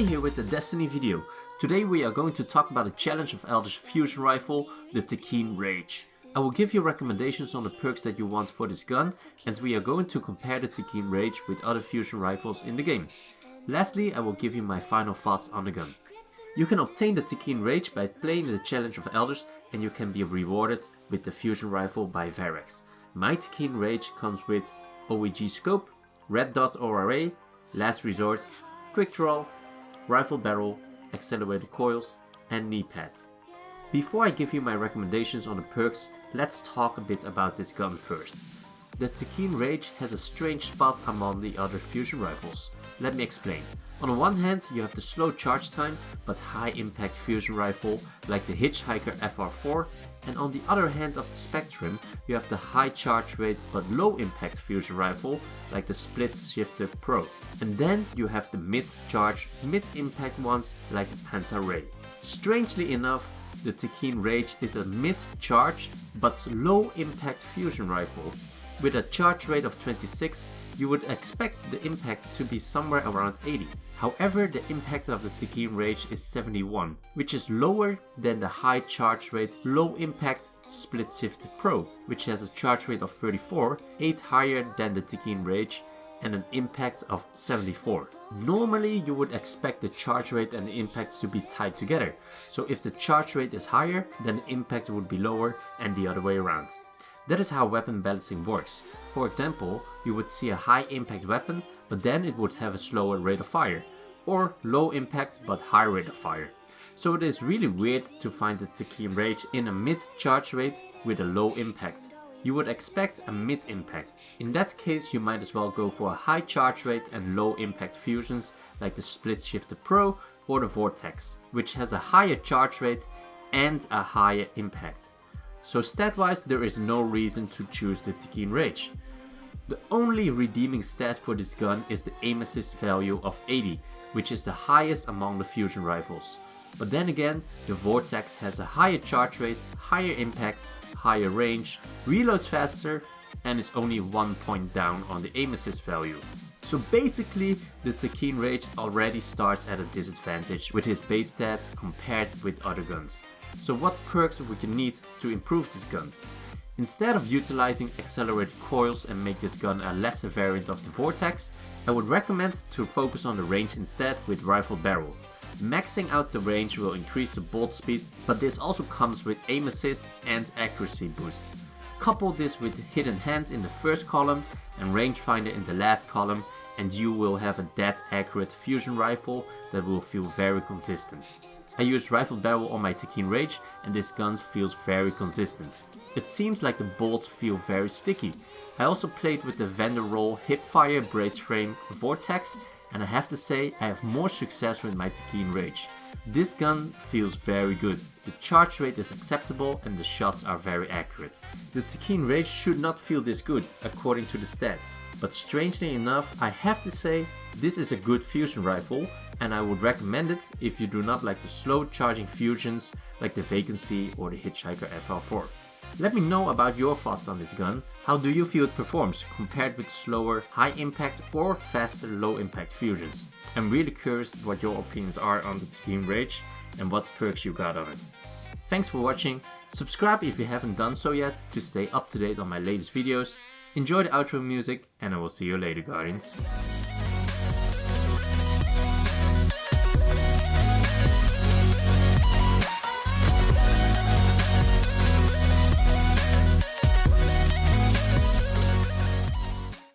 Swaye here with the Destiny video. Today we are going to talk about the challenge of Elders fusion rifle, the Techeun Rage. I will give you recommendations on the perks that you want for this gun, and we are going to compare the Techeun Rage with other fusion rifles in the game. Lastly, I will give you my final thoughts on the gun. You can obtain the Techeun Rage by playing the challenge of Elders, and you can be rewarded with the fusion rifle by Varex. My Techeun Rage comes with OEG scope, red dot ORA, last resort, quick draw, rifle barrel, accelerated coils, and knee pad. Before I give you my recommendations on the perks, let's talk a bit about this gun first. The Techeun Rage has a strange spot among the other fusion rifles. Let me explain. On the one hand, you have the slow charge time but high impact fusion rifle like the Hitchhiker FR4, and on the other hand of the spectrum, you have the high charge rate but low impact fusion rifle like the Split Shifter Pro. And then you have the mid charge, mid impact ones like the Panta Ray. Strangely enough, the Techeun Rage is a mid charge but low impact fusion rifle. With a charge rate of 26, you would expect the impact to be somewhere around 80. However, the impact of the Techeun Rage is 71, which is lower than the high charge rate, low impact Split Shifter Pro, which has a charge rate of 34, 8 higher than the Techeun Rage, and an impact of 74. Normally, you would expect the charge rate and the impact to be tied together. So if the charge rate is higher, then the impact would be lower and the other way around. That is how weapon balancing works. For example, you would see a high impact weapon, but then it would have a slower rate of fire, or low impact but high rate of fire. So it is really weird to find the Techeun Rage in a mid charge rate with a low impact. You would expect a mid impact. In that case, you might as well go for a high charge rate and low impact fusions like the Split Shifter Pro or the Vortex, which has a higher charge rate and a higher impact. So stat-wise, there is no reason to choose the Techeun Rage. The only redeeming stat for this gun is the aim assist value of 80, which is the highest among the fusion rifles. But then again, the Vortex has a higher charge rate, higher impact, higher range, reloads faster, and is only 1 point down on the aim assist value. So basically, the Techeun Rage already starts at a disadvantage with his base stats compared with other guns. So what perks would you need to improve this gun? Instead of utilizing accelerated coils and make this gun a lesser variant of the Vortex, I would recommend to focus on the range instead with rifle barrel. Maxing out the range will increase the bolt speed, but this also comes with aim assist and accuracy boost. Couple this with hidden hand in the first column and rangefinder in the last column, and you will have a dead accurate fusion rifle that will feel very consistent. I used rifle barrel on my Techeun Rage and this gun feels very consistent. It seems like the bolts feel very sticky. I also played with the Vendor Roll hipfire brace frame Vortex, and I have to say I have more success with my Techeun Rage. This gun feels very good. The charge rate is acceptable and the shots are very accurate. The Techeun Rage should not feel this good according to the stats, but strangely enough I have to say this is a good fusion rifle, and I would recommend it if you do not like the slow charging fusions like the Vacancy or the Hitchhiker FR4. Let me know about your thoughts on this gun. How do you feel it performs compared with slower high impact or faster low impact fusions? I'm really curious what your opinions are on the Techeun Rage and what perks you got on it. Thanks for watching. Subscribe if you haven't done so yet to stay up to date on my latest videos. Enjoy the outro music and I will see you later, Guardians.